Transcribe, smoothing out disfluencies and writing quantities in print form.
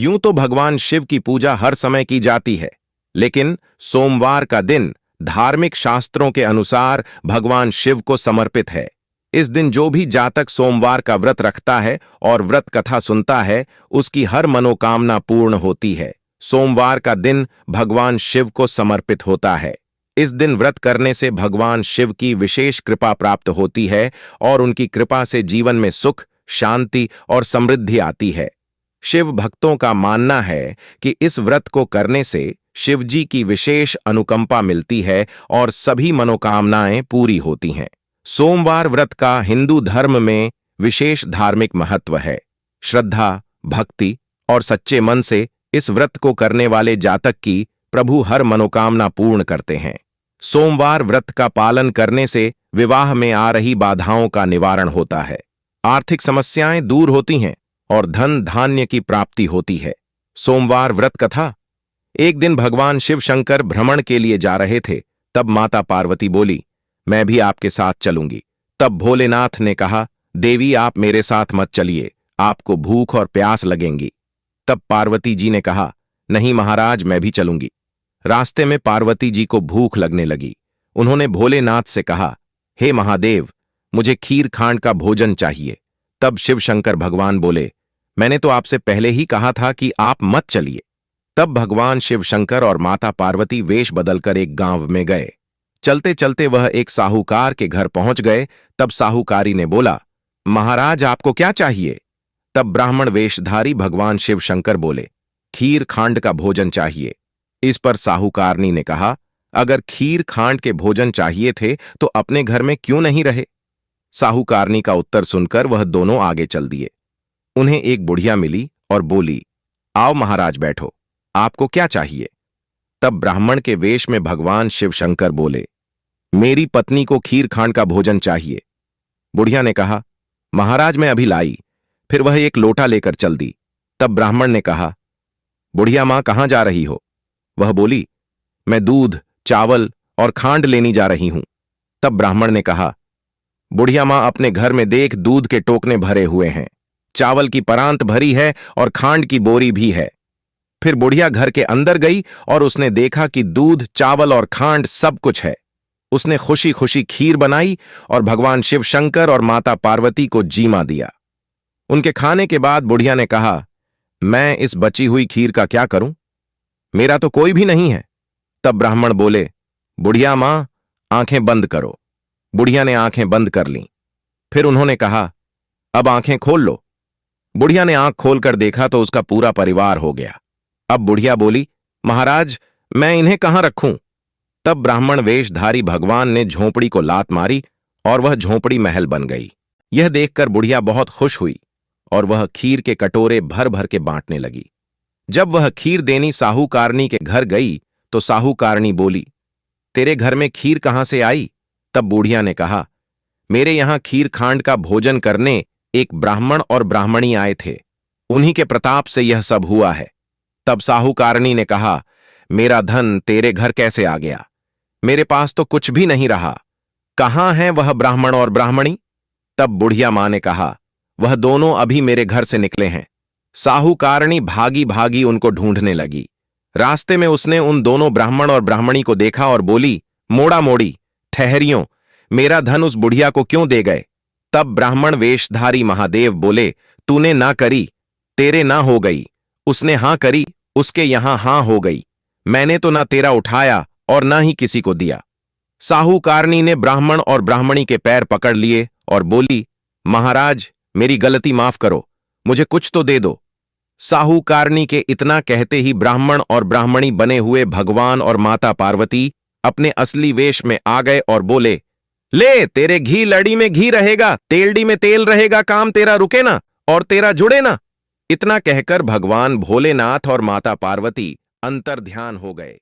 यूं तो भगवान शिव की पूजा हर समय की जाती है, लेकिन सोमवार का दिन धार्मिक शास्त्रों के अनुसार भगवान शिव को समर्पित है। इस दिन जो भी जातक सोमवार का व्रत रखता है और व्रत कथा सुनता है, उसकी हर मनोकामना पूर्ण होती है। सोमवार का दिन भगवान शिव को समर्पित होता है। इस दिन व्रत करने से भगवान शिव की विशेष कृपा प्राप्त होती है और उनकी कृपा से जीवन में सुख, शांति और समृद्धि आती है। शिव भक्तों का मानना है कि इस व्रत को करने से शिवजी की विशेष अनुकंपा मिलती है और सभी मनोकामनाएं पूरी होती हैं। सोमवार व्रत का हिंदू धर्म में विशेष धार्मिक महत्व है। श्रद्धा, भक्ति और सच्चे मन से इस व्रत को करने वाले जातक की प्रभु हर मनोकामना पूर्ण करते हैं। सोमवार व्रत का पालन करने से विवाह में आ रही बाधाओं का निवारण होता है, आर्थिक समस्याएं दूर होती हैं और धन धान्य की प्राप्ति होती है। सोमवार व्रत कथा। एक दिन भगवान शिव शंकर भ्रमण के लिए जा रहे थे। तब माता पार्वती बोली, मैं भी आपके साथ चलूंगी। तब भोलेनाथ ने कहा, देवी आप मेरे साथ मत चलिए, आपको भूख और प्यास लगेंगी। तब पार्वती जी ने कहा, नहीं महाराज, मैं भी चलूंगी। रास्ते में पार्वती जी को भूख लगने लगी। उन्होंने भोलेनाथ से कहा, हे महादेव, मुझे खीर खांड का भोजन चाहिए। तब शिव शंकर भगवान बोले, मैंने तो आपसे पहले ही कहा था कि आप मत चलिए। तब भगवान शिव शंकर और माता पार्वती वेश बदलकर एक गांव में गए। चलते चलते वह एक साहूकार के घर पहुंच गए। तब साहूकारी ने बोला, महाराज आपको क्या चाहिए? तब ब्राह्मण वेशधारी भगवान शिव शंकर बोले, खीर खांड का भोजन चाहिए। इस पर साहूकारनी ने कहा, अगर खीर खांड के भोजन चाहिए थे तो अपने घर में क्यों नहीं रहे? साहूकारनी का उत्तर सुनकर वह दोनों आगे चल दिए। उन्हें एक बुढ़िया मिली और बोली, आओ महाराज बैठो, आपको क्या चाहिए? तब ब्राह्मण के वेश में भगवान शिव शंकर बोले, मेरी पत्नी को खीर खांड का भोजन चाहिए। बुढ़िया ने कहा, महाराज मैं अभी लाई। फिर वह एक लोटा लेकर चल दी। तब ब्राह्मण ने कहा, बुढ़िया मां कहां जा रही हो? वह बोली, मैं दूध, चावल और खांड लेनी जा रही हूं। तब ब्राह्मण ने कहा, बुढ़िया मां अपने घर में देख, दूध के टोकने भरे हुए हैं, चावल की परांत भरी है और खांड की बोरी भी है। फिर बुढ़िया घर के अंदर गई और उसने देखा कि दूध, चावल और खांड सब कुछ है। उसने खुशी खुशी खीर बनाई और भगवान शिव शंकर और माता पार्वती को जीमा दिया। उनके खाने के बाद बुढ़िया ने कहा, मैं इस बची हुई खीर का क्या करूं? मेरा तो कोई भी नहीं है। तब ब्राह्मण बोले, बुढ़िया मां आंखें बंद करो। बुढ़िया ने आंखें बंद कर लीं। फिर उन्होंने कहा, अब आंखें खोल लो। बुढ़िया ने आंख खोलकर देखा तो उसका पूरा परिवार हो गया। अब बुढ़िया बोली, महाराज मैं इन्हें कहां रखूं? तब ब्राह्मण वेशधारी भगवान ने झोंपड़ी को लात मारी और वह झोंपड़ी महल बन गई। यह देखकर बुढ़िया बहुत खुश हुई और वह खीर के कटोरे भर भर के बांटने लगी। जब वह खीर देनी साहूकारनी के घर गई तो साहूकारनी बोली, तेरे घर में खीर कहां से आई? तब बूढ़िया ने कहा, मेरे यहां खीर खांड का भोजन करने एक ब्राह्मण और ब्राह्मणी आए थे, उन्हीं के प्रताप से यह सब हुआ है। तब साहूकारनी ने कहा, मेरा धन तेरे घर कैसे आ गया? मेरे पास तो कुछ भी नहीं रहा। कहां है वह ब्राह्मण और ब्राह्मणी? तब बुढ़िया मां ने कहा, वह दोनों अभी मेरे घर से निकले हैं। साहूकारनी भागी भागी उनको ढूंढने लगी। रास्ते में उसने उन दोनों ब्राह्मण और ब्राह्मणी को देखा और बोली, मोड़ा मोड़ी, ठहरियो, मेरा धन उस बुढ़िया को क्यों दे गए? तब ब्राह्मण वेशधारी महादेव बोले, तूने ना करी, तेरे ना हो गई। उसने हां करी, उसके यहां हां हो गई। मैंने तो ना तेरा उठाया और ना ही किसी को दिया। साहूकारनी ने ब्राह्मण और ब्राह्मणी के पैर पकड़ लिए और बोली, महाराज मेरी गलती माफ करो, मुझे कुछ तो दे दो। साहूकारनी के इतना कहते ही ब्राह्मण और ब्राह्मणी बने हुए भगवान और माता पार्वती अपने असली वेश में आ गए और बोले, ले तेरे घी लड़ी में घी रहेगा, तेलड़ी में तेल रहेगा, काम तेरा रुके ना और तेरा जुड़े ना। इतना कहकर भगवान भोलेनाथ और माता पार्वती अंतर ध्यान हो गए।